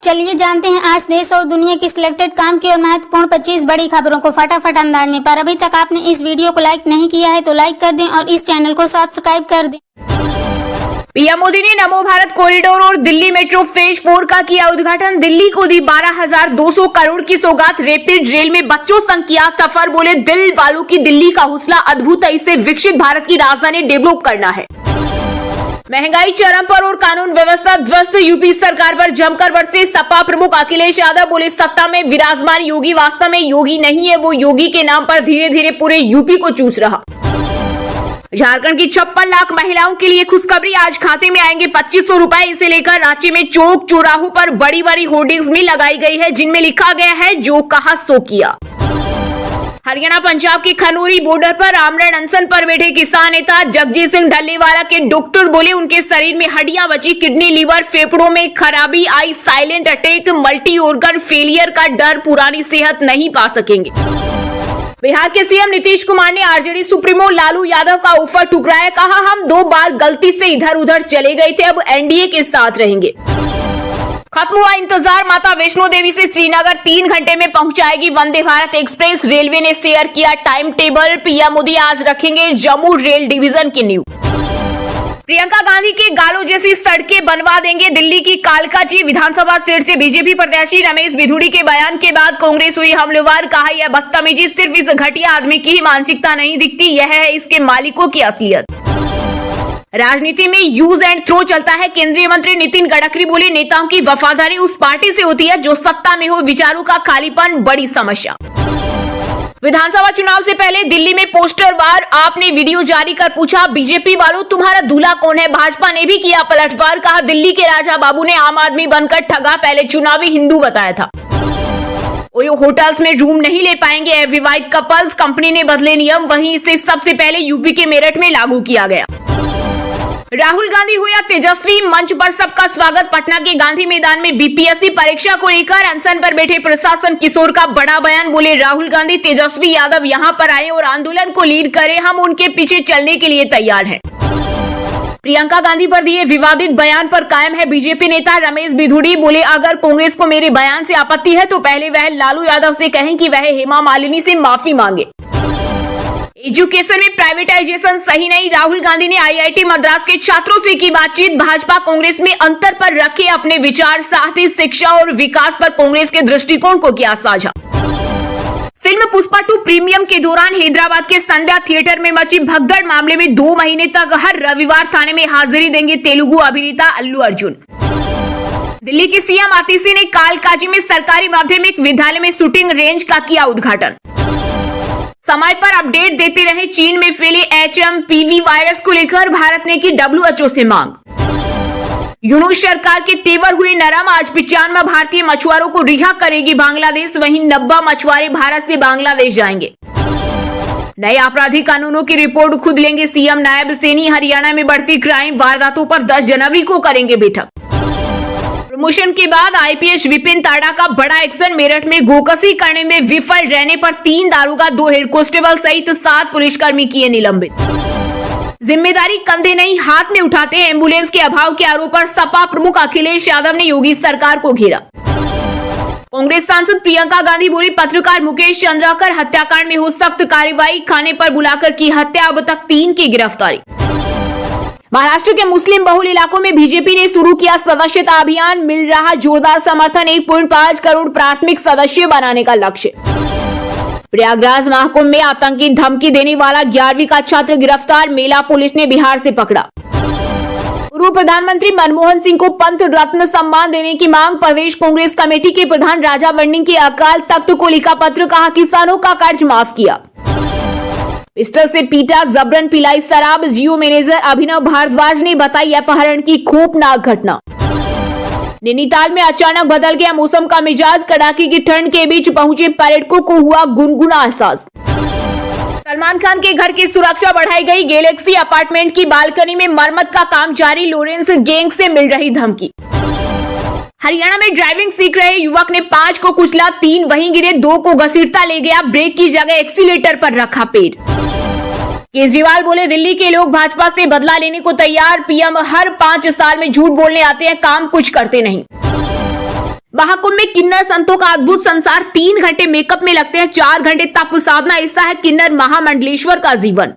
चलिए जानते हैं आज देश और दुनिया की सिलेक्टेड काम की और महत्वपूर्ण 25 बड़ी खबरों को फटाफट अंदाज में। पर अभी तक आपने इस वीडियो को लाइक नहीं किया है तो लाइक कर दें और इस चैनल को सब्सक्राइब कर दें। पीएम मोदी ने नमो भारत कॉरिडोर और दिल्ली मेट्रो फेज 4 का किया उद्घाटन। दिल्ली को दी 12,200 करोड़ की सौगात। रैपिड रेल में बच्चों संग किया सफर। बोले दिल वालों की दिल्ली का हौसला अद्भुत है, इसे विकसित भारत की राजधानी डेवलप करना है। महंगाई चरम पर और कानून व्यवस्था ध्वस्त। यूपी सरकार पर जमकर बरसे सपा प्रमुख अखिलेश यादव। बोले सत्ता में विराजमान योगी वास्तव में योगी नहीं है, वो योगी के नाम पर धीरे धीरे पूरे यूपी को चूस रहा। झारखंड की 56 लाख महिलाओं के लिए खुशखबरी, आज खाते में आएंगे 2500 रुपए। इसे लेकर रांची में चौक चौराहों पर बड़ी बड़ी होर्डिंग्स भी लगाई गई है जिनमें लिखा गया है जो कहा सो किया। हरियाणा पंजाब के खनौरी बॉर्डर पर आमरण अनशन पर बैठे किसान नेता जगजीत सिंह ढल्लेवाला के डॉक्टर बोले उनके शरीर में हड्डियां बची, किडनी लीवर फेफड़ों में खराबी आई, silent attack multi organ failure का डर, पुरानी सेहत नहीं पा सकेंगे। बिहार के सीएम नीतीश कुमार ने आरजेडी सुप्रीमो लालू यादव का ऑफर ठुकराया। कहा हम 2 बार गलती से इधर उधर चले गए थे, अब एनडीए के साथ रहेंगे। खत्म हुआ इंतजार, माता वैष्णो देवी से श्रीनगर 3 घंटे में पहुंचाएगी वंदे भारत एक्सप्रेस। रेलवे ने शेयर किया टाइम टेबल। पीएम मोदी आज रखेंगे जम्मू रेल डिवीजन की नींव। प्रियंका गांधी के गालों जैसी सड़कें बनवा देंगे। दिल्ली की कालकाजी विधानसभा सीट से बीजेपी प्रत्याशी रमेश बिधूड़ी के बयान के बाद कांग्रेस हुई हमलेवार। कहा यह बदतमीजी सिर्फ इस घटिया आदमी की ही मानसिकता नहीं दिखती, यह है इसके मालिकों की असलियत। राजनीति में यूज एंड थ्रो चलता है। केंद्रीय मंत्री नितिन गडकरी बोले नेताओं की वफादारी उस पार्टी से होती है जो सत्ता में हो, विचारों का खालीपन बड़ी समस्या। विधानसभा चुनाव से पहले दिल्ली में पोस्टर वार, आपने वीडियो जारी कर पूछा बीजेपी वालों तुम्हारा दूल्हा कौन है। भाजपा ने भी किया पलटवार। कहा दिल्ली के राजा बाबू ने आम आदमी बनकर ठगा, पहले चुनावी हिंदू बताया था। ओयो होटल्स में रूम नहीं ले पाएंगे अविवाहित कपल्स, कंपनी ने बदले नियम। वहीं इसे सबसे पहले यूपी के मेरठ में लागू किया गया। राहुल गांधी हुआ तेजस्वी, मंच पर सबका स्वागत। पटना के गांधी मैदान में बीपीएससी परीक्षा को लेकर अनशन पर बैठे प्रशासन किशोर का बड़ा बयान। बोले राहुल गांधी तेजस्वी यादव यहां पर आए और आंदोलन को लीड करें, हम उनके पीछे चलने के लिए तैयार हैं। प्रियंका गांधी पर दिए विवादित बयान पर कायम है बीजेपी नेता रमेश बिधूड़ी। बोले अगर कांग्रेस को मेरे बयान से आपत्ति है तो पहले वह लालू यादव से कहें कि वह हेमा मालिनी से माफी मांगे। एजुकेशन में प्राइवेटाइजेशन सही नहीं, राहुल गांधी ने आईआईटी मद्रास के छात्रों से की बातचीत। भाजपा कांग्रेस में अंतर पर रखे अपने विचार, साथ ही शिक्षा और विकास पर कांग्रेस के दृष्टिकोण को किया साझा। फिल्म पुष्पा 2 प्रीमियम के दौरान हैदराबाद के संध्या थिएटर में मची भगदड़ मामले में 2 महीने तक हर रविवार थाने में हाजिरी देंगे तेलुगु अभिनेता अल्लू अर्जुन। दिल्ली की सीएम आतिशी ने कालकाजी में सरकारी माध्यमिक विद्यालय में शूटिंग रेंज का किया उद्घाटन। समय पर अपडेट देते रहे। चीन में फैले HMPV वायरस को लेकर भारत ने की WHO से मांग। यूनुस सरकार के तेवर हुए नरम, आज 95 भारतीय मछुआरों को रिहा करेगी बांग्लादेश। वहीं 90 मछुआरे भारत से बांग्लादेश जाएंगे। नए आपराधिक कानूनों की रिपोर्ट खुद लेंगे सीएम नायब सैनी। हरियाणा में बढ़ती क्राइम वारदातों पर 10 जनवरी को करेंगे बैठक। प्रमोशन के बाद आईपीएस विपिन ताड़ा का बड़ा एक्शन। मेरठ में गोकसी करने में विफल रहने पर 3 दारोगा, 2 हेड कांस्टेबल सहित 7 पुलिसकर्मी किए निलंबित। जिम्मेदारी कंधे नहीं हाथ में उठाते हैं, एम्बुलेंस के अभाव के आरोप पर सपा प्रमुख अखिलेश यादव ने योगी सरकार को घेरा। कांग्रेस सांसद प्रियंका गांधी बोली पत्रकार मुकेश चंद्राकर हत्याकांड में हो सख्त कार्रवाई, खाने पर बुलाकर की हत्या, अब तक 3 की गिरफ्तारी। महाराष्ट्र के मुस्लिम बहुल इलाकों में बीजेपी ने शुरू किया सदस्यता अभियान, मिल रहा जोरदार समर्थन। 1.5 करोड़ प्राथमिक सदस्य बनाने का लक्ष्य। प्रयागराज महाकुंभ में आतंकी धमकी देने वाला 11वीं का छात्र गिरफ्तार, मेला पुलिस ने बिहार से पकड़ा। पूर्व प्रधानमंत्री मनमोहन सिंह को पंत रत्न सम्मान देने की मांग। प्रदेश कांग्रेस कमेटी के प्रधान राजा बंडिंग के अकाल तख्त को लिखा पत्र। कहा किसानों का कर्ज माफ किया। पिस्टल से पीटा, जबरन पिलाई शराब। जियो मैनेजर अभिनव भारद्वाज ने बताई अपहरण की खौफनाक घटना। नैनीताल में अचानक बदल गया मौसम का मिजाज, कड़ाके की ठंड के बीच पहुंचे पर्यटकों को हुआ गुनगुना एहसास। सलमान खान के घर की सुरक्षा बढ़ाई गई। गैलेक्सी अपार्टमेंट की बालकनी में मरम्मत का काम जारी, लॉरेंस गैंग से मिल रही धमकी। हरियाणा में ड्राइविंग सीख रहे युवक ने 5 को कुचला, 3 वहीं गिरे, 2 को घसीटता ले गया, ब्रेक की जगह एक्सीलेटर पर रखा पैर। केजरीवाल बोले दिल्ली के लोग भाजपा से बदला लेने को तैयार। पीएम हर 5 साल में झूठ बोलने आते हैं, काम कुछ करते नहीं। महाकुंभ में किन्नर संतों का अद्भुत संसार, 3 घंटे मेकअप में लगते हैं 4 घंटे तप साधना। ऐसा है किन्नर महामंडलेश्वर का जीवन।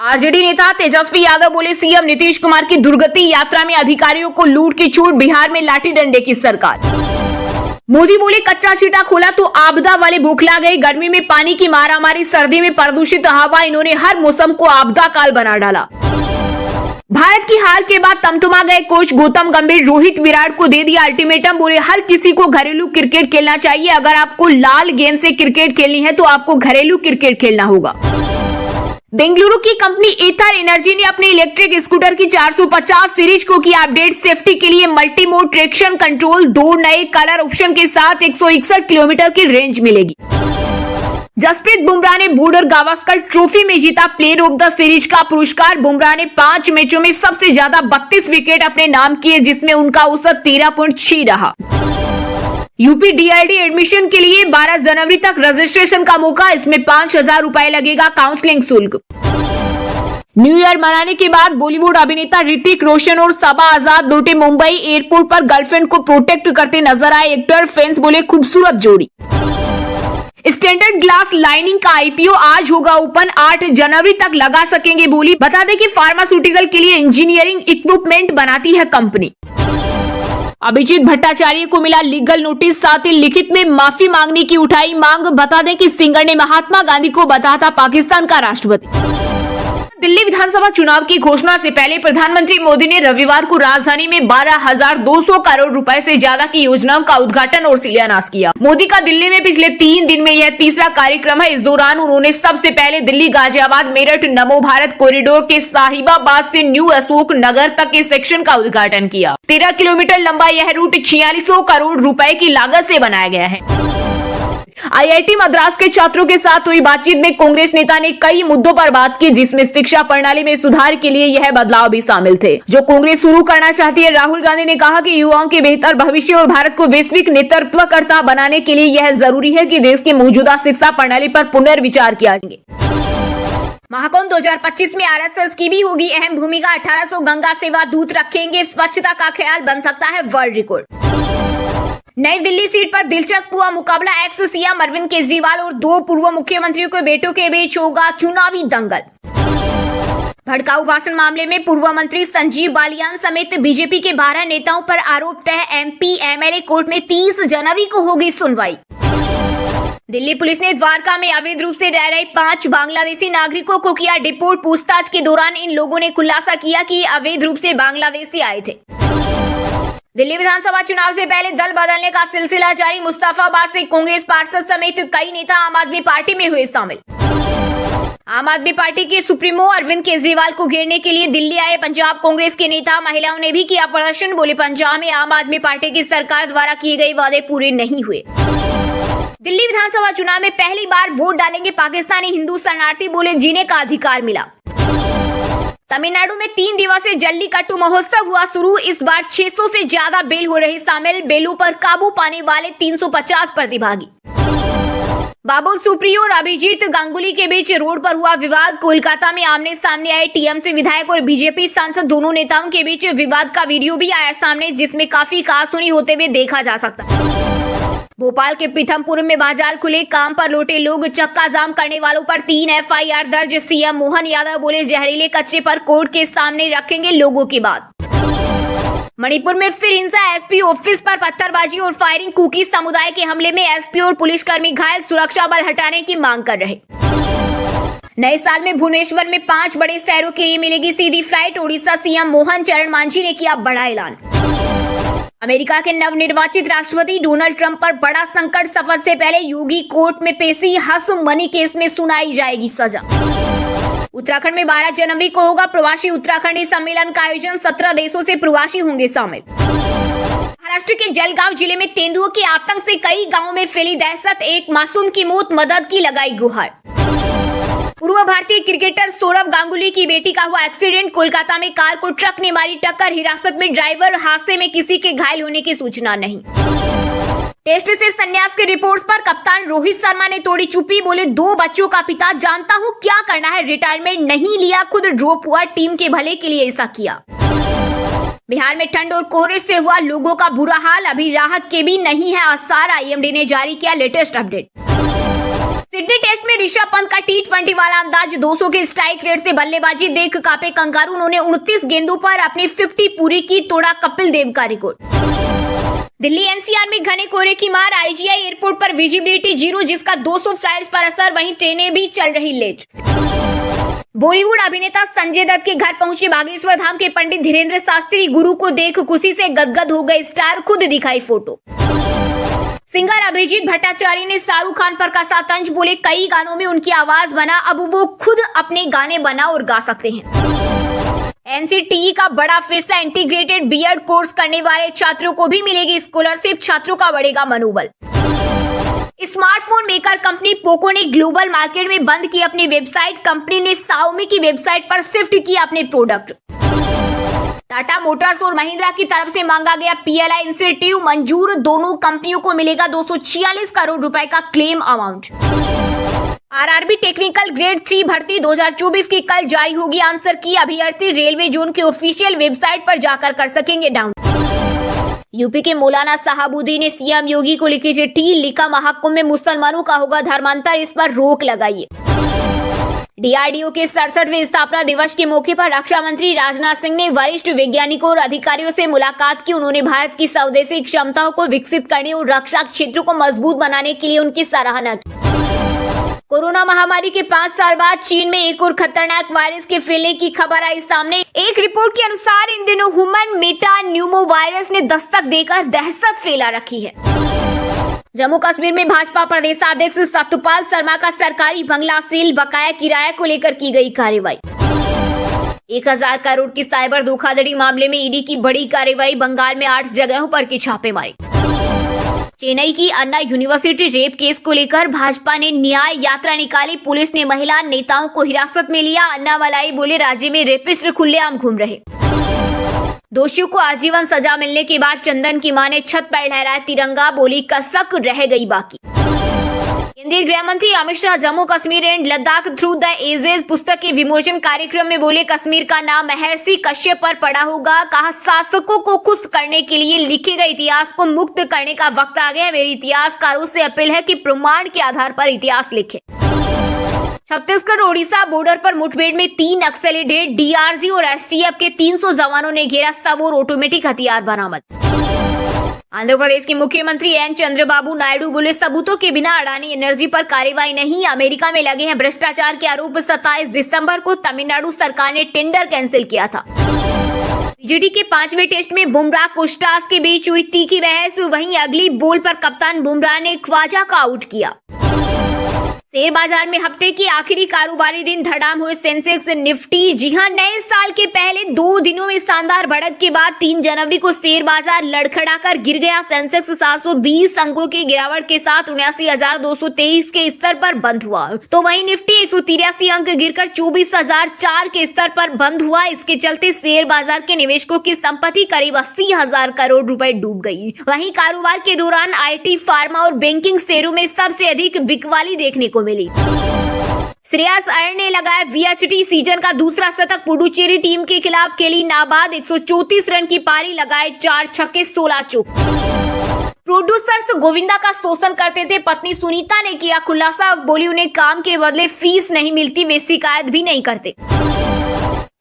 आरजेडी नेता तेजस्वी यादव बोले सीएम नीतीश कुमार की दुर्गति यात्रा में अधिकारियों को लूट की छूट, बिहार में लाठी डंडे की सरकार। मोदी बोले कच्चा छीटा खोला तो आपदा वाले बौखला गए, गर्मी में पानी की मारामारी, सर्दी में प्रदूषित हवा, इन्होंने हर मौसम को आपदा काल बना डाला। भारत की हार के बाद तमतमा गए कोच गौतम गंभीर, रोहित विराट को दे दिया अल्टीमेटम, बोले हर किसी को घरेलू क्रिकेट खेलना चाहिए, अगर आपको लाल गेंद से क्रिकेट खेलनी है तो आपको घरेलू क्रिकेट खेलना होगा। बेंगलुरु की कंपनी एथर एनर्जी ने अपनी इलेक्ट्रिक स्कूटर की 450 सीरीज को किया अपडेट, सेफ्टी के लिए मल्टी मोड ट्रैक्शन कंट्रोल, 2 नए कलर ऑप्शन के साथ 161 किलोमीटर की रेंज मिलेगी। जसप्रीत बुमराह ने बॉर्डर गावस्कर ट्रॉफी में जीता प्लेयर ऑफ द सीरीज का पुरस्कार। बुमराह ने 5 मैचों में सबसे ज्यादा 32 विकेट अपने नाम किए, जिसमें उनका औसत 13.6 रहा। यूपी डीआईडी एडमिशन के लिए 12 जनवरी तक रजिस्ट्रेशन का मौका, इसमें 5,000 रुपए लगेगा काउंसलिंग शुल्क। न्यू ईयर मनाने के बाद बॉलीवुड अभिनेता ऋतिक रोशन और सबा आजाद लौटे मुंबई, एयरपोर्ट पर गर्लफ्रेंड को प्रोटेक्ट करते नजर आए एक्टर, फैंस बोले खूबसूरत जोड़ी। स्टैंडर्ड ग्लास लाइनिंग का आईपीओ आज होगा ओपन, 8 जनवरी तक लगा सकेंगे बोली। बता दें कि फार्मास्यूटिकल के लिए इंजीनियरिंग इक्विपमेंट बनाती है कंपनी। अभिजीत भट्टाचार्य को मिला लीगल नोटिस, साथ ही लिखित में माफी मांगने की उठाई मांग। बता दें कि सिंगर ने महात्मा गांधी को बताया था पाकिस्तान का राष्ट्रपति। दिल्ली विधानसभा चुनाव की घोषणा से पहले प्रधानमंत्री मोदी ने रविवार को राजधानी में 12,200 करोड़ रुपए से ज्यादा की योजनाओं का उद्घाटन और शिलान्यास किया। मोदी का दिल्ली में पिछले 3 दिन में यह तीसरा कार्यक्रम है। इस दौरान उन्होंने सबसे पहले दिल्ली गाजियाबाद मेरठ नमो भारत कॉरिडोर के साहिबाबाद से न्यू अशोक नगर तक के सेक्शन का उद्घाटन किया। 13 किलोमीटर लंबा यह रूट 4600 करोड़ रुपए की लागत से बनाया गया है। आईआईटी मद्रास के छात्रों के साथ हुई बातचीत में कांग्रेस नेता ने कई मुद्दों पर बात की, जिसमें शिक्षा प्रणाली में सुधार के लिए यह बदलाव भी शामिल थे जो कांग्रेस शुरू करना चाहती है। राहुल गांधी ने कहा कि युवाओं के बेहतर भविष्य और भारत को वैश्विक नेतृत्वकर्ता बनाने के लिए यह जरूरी है कि देश की मौजूदा शिक्षा प्रणाली पर पुनर्विचार किया जाए। महाकुंभ 2025 में आरएसएस की भी होगी अहम भूमिका, 1800 गंगा सेवा दूत रखेंगे, स्वच्छता का ख्याल बन सकता है वर्ल्ड रिकॉर्ड। नई दिल्ली सीट पर दिलचस्प हुआ मुकाबला, एक्स सीएम अरविंद केजरीवाल और 2 पूर्व मुख्यमंत्रियों के बेटों के बीच होगा चुनावी दंगल। भड़काऊ भाषण मामले में पूर्व मंत्री संजीव बालियान समेत बीजेपी के 12 नेताओं पर आरोप तय, एमपी एमएलए कोर्ट में 30 जनवरी को होगी सुनवाई। दिल्ली पुलिस ने द्वारका में अवैध रूप से रह रहे 5 बांग्लादेशी नागरिकों को किया डिपोर्ट। पूछताछ के दौरान इन लोगों ने खुलासा किया कि अवैध रूप से बांग्लादेश से आए थे। दिल्ली विधानसभा चुनाव से पहले दल बदलने का सिलसिला जारी, मुस्तफाबाद से कांग्रेस पार्षद समेत कई नेता आम आदमी पार्टी में हुए शामिल। आम आदमी पार्टी के सुप्रीमो अरविंद केजरीवाल को घेरने के लिए दिल्ली आए पंजाब कांग्रेस के नेता, महिलाओं ने भी किया प्रदर्शन, बोले पंजाब में आम आदमी पार्टी की सरकार द्वारा किए गए वादे पूरे नहीं हुए। दिल्ली विधानसभा चुनाव में पहली बार वोट डालेंगे पाकिस्तानी हिंदू शरणार्थी, बोले जीने का अधिकार मिला। तमिलनाडु में 3 दिवसीय जल्लीकट्टू महोत्सव हुआ शुरू, इस बार 600 से ज्यादा बैल हो रहे शामिल, बैलों पर काबू पाने वाले 350 प्रतिभागी। बाबुल सुप्रियो और अभिजीत गांगुली के बीच रोड पर हुआ विवाद, कोलकाता में आमने सामने आए टीएमसी विधायक और बीजेपी सांसद, दोनों नेताओं के बीच विवाद का वीडियो भी आया सामने, जिसमें काफी कहासुनी होते हुए देखा जा सकता है। भोपाल के पीथमपुर में बाजार खुले, काम पर लौटे लोग चक्का जाम करने वालों पर 3 एफआईआर दर्ज, सीएम मोहन यादव बोले जहरीले कचरे पर कोर्ट के सामने रखेंगे लोगों की बात। मणिपुर में फिर हिंसा, एसपी ऑफिस पर पत्थरबाजी और फायरिंग, कुकी समुदाय के हमले में एसपी और पुलिसकर्मी घायल, सुरक्षा बल हटाने की मांग कर रहे। नए साल में भुवनेश्वर में 5 बड़े शहरों के लिए मिलेगी सीधी फ्लाइट, ओडिशा सीएम मोहन चरण मांझी ने किया बड़ा ऐलान। अमेरिका के नवनिर्वाचित राष्ट्रपति डोनाल्ड ट्रंप पर बड़ा संकट, शपथ से पहले योगी कोर्ट में पेशी, हस मनी केस में सुनाई जाएगी सजा। उत्तराखंड में 12 जनवरी को होगा प्रवासी उत्तराखंडी सम्मेलन का आयोजन, 17 देशों से प्रवासी होंगे शामिल। महाराष्ट्र के जलगांव जिले में तेंदुओं के आतंक से कई गांवों में फैली दहशत, एक मासूम की मौत, मदद की लगाई गुहार। पूर्व भारतीय क्रिकेटर सौरव गांगुली की बेटी का हुआ एक्सीडेंट, कोलकाता में कार को ट्रक ने मारी टक्कर, हिरासत में ड्राइवर, हादसे में किसी के घायल होने की सूचना नहीं। टेस्ट से संन्यास की रिपोर्ट्स पर कप्तान रोहित शर्मा ने तोड़ी चुप्पी, बोले 2 बच्चों का पिता, जानता हूं क्या करना है, रिटायरमेंट नहीं लिया, खुद ड्रॉप हुआ, टीम के भले के लिए ऐसा किया। बिहार में ठंड और कोहरे से हुआ लोगों का बुरा हाल, अभी राहत के भी नहीं है आसार। आईएमडी ने जारी किया लेटेस्ट अपडेट। सिडनी टेस्ट में ऋषभ पंत का T20 वाला अंदाज, 200 के स्ट्राइक रेट से बल्लेबाजी देख कांपे कंगारू। उन्होंने 29 गेंदों पर अपनी 50 पूरी की, तोड़ा कपिल देव का रिकॉर्ड। दिल्ली एनसीआर में घने कोहरे की मार, आईजीआई एयरपोर्ट पर विजिबिलिटी 0, जिसका 200 फ्लाइट्स पर असर, वहीं ट्रेनें भी चल रही लेट। बॉलीवुड अभिनेता संजय दत्त के घर पहुंचे बागेश्वर धाम के पंडित धीरेन्द्र शास्त्री, गुरु को देख खुशी से गदगद हो गए स्टार, खुद दिखाई फोटो। सिंगर अभिजीत भट्टाचार्य ने शाहरुख खान पर कसा तंज, बोले कई गानों में उनकी आवाज बना, अब वो खुद अपने गाने बना और गा सकते हैं। एनसीटीई का बड़ा फैसला, इंटीग्रेटेड बीएड कोर्स करने वाले छात्रों को भी मिलेगी स्कॉलरशिप, छात्रों का बढ़ेगा मनोबल। स्मार्टफोन मेकर कंपनी पोको ने ग्लोबल मार्केट में बंद की अपनी वेबसाइट, कंपनी ने Xiaomi की वेबसाइट पर शिफ्ट किया अपने प्रोडक्ट। टाटा मोटर्स और महिंद्रा की तरफ से मांगा गया PLI इंसेंटिव मंजूर, दोनों कंपनियों को मिलेगा 246 करोड़ रुपए का claim amount. RRB technical grade 3 भर्ती 2024 की कल जारी होगी आंसर की, अभ्यर्थी रेलवे जोन के ऑफिशियल वेबसाइट पर जाकर कर सकेंगे डाउनलोड। यूपी के मौलाना साहबुद्दीन ने सीएम योगी को लिखी चिट्ठी, लिखा महाकुंभ में मुसलमानों का होगा धर्मांतर, इस पर रोक लगाइए। डीआरडीओ के 67वें स्थापना दिवस के मौके पर रक्षा मंत्री राजनाथ सिंह ने वरिष्ठ वैज्ञानिकों और अधिकारियों से मुलाकात की। उन्होंने भारत की स्वदेशी क्षमताओं को विकसित करने और रक्षा क्षेत्र को मजबूत बनाने के लिए उनकी सराहना की। कोरोना महामारी के 5 साल बाद चीन में एक और खतरनाक वायरस के फैलने की खबर आई सामने। एक रिपोर्ट के अनुसार इन दिनों ह्यूमन मेटा न्यूमो वायरस ने दस्तक देकर दहशत फैला रखी है। जम्मू कश्मीर में भाजपा प्रदेशाध्यक्ष सत्यपाल शर्मा का सरकारी बंगला सील, बकाया किराया को लेकर की गई कार्रवाई। 1000 करोड़ की साइबर धोखाधड़ी मामले में ईडी की बड़ी कार्रवाई, बंगाल में 8 जगहों पर की छापेमारी। चेन्नई की अन्ना यूनिवर्सिटी रेप केस को लेकर भाजपा ने न्याय यात्रा निकाली, पुलिस ने महिला नेताओं को हिरासत में लिया। अन्नामलाई बोले राज्य में रेपिस्ट खुलेआम घूम रहे। दोषियों को आजीवन सजा मिलने के बाद चंदन की मां ने छत पर लहराया तिरंगा, बोली कसक रह गई बाकी। केंद्रीय गृह मंत्री Amit Shah Jammu Kashmir and Ladakh through the ages पुस्तक के विमोचन कार्यक्रम में बोले कश्मीर का नाम महर्षि कश्यप पर पड़ा होगा। कहा शासकों को खुश करने के लिए लिखे गए इतिहास को मुक्त करने का वक्त आ गया। मेरी इतिहासकारों से अपील है कि प्रमाण के आधार पर इतिहास लिखें। छत्तीसगढ़ ओडिशा बॉर्डर पर मुठभेड़ में 3 नक्सली ढेर, डीआरजी और एसटीएफ के 300 जवानों ने घेरा, सब और ऑटोमेटिक हथियार बरामद। आंध्र प्रदेश के मुख्यमंत्री एन चंद्रबाबू नायडू बोले सबूतों के बिना अडानी एनर्जी पर कार्रवाई नहीं, अमेरिका में लगे हैं भ्रष्टाचार के आरोप। 27 दिसंबर को तमिलनाडु सरकार ने टेंडर कैंसिल किया था। बीजेडी के 5वें टेस्ट में बुमराह कोस्टास के बीच हुई तीखी बहस, वहीं अगली बॉल पर कप्तान बुमराह ने ख्वाजा का आउट किया। शेयर बाजार में हफ्ते की आखिरी कारोबारी दिन धड़ाम हुए सेंसेक्स निफ्टी। जी हां, नए साल के पहले 2 दिनों में शानदार बढ़त के बाद 3 जनवरी को शेयर बाजार लड़खड़ाकर गिर गया। सेंसेक्स 720 अंकों की गिरावट के साथ 79,223 के स्तर पर बंद हुआ, तो वहीं निफ्टी 183 अंक गिरकर 24,004 के स्तर पर बंद हुआ। इसके चलते शेयर बाजार के निवेशकों की संपत्ति करीब 80,000 करोड़ रुपए डूब गई। वहीं कारोबार के दौरान आईटी, फार्मा और बैंकिंग शेयरों में सबसे अधिक बिकवाली देखने को मिली। श्रेयस अय्यर ने लगाया वीएचटी सीजन का दूसरा शतक, पुडुचेरी टीम के खिलाफ खेली नाबाद, 134 रन की पारी लगाए, 4 छक्के 16 चौके। प्रोड्यूसर्स गोविंदा का शोषण करते थे, पत्नी सुनीता ने किया खुलासा, बोली उन्हें काम के बदले फीस नहीं मिलती, वे शिकायत भी नहीं करते।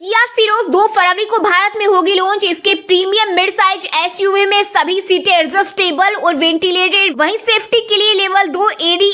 किया सीरोस 2 फरवरी को भारत में होगी लॉन्च। इसके प्रीमियम मिड साइज एसयूवी में सभी सीटें एडजस्टेबल और वेंटिलेटेड, वहीं सेफ्टी के लिए लेवल 2 एडी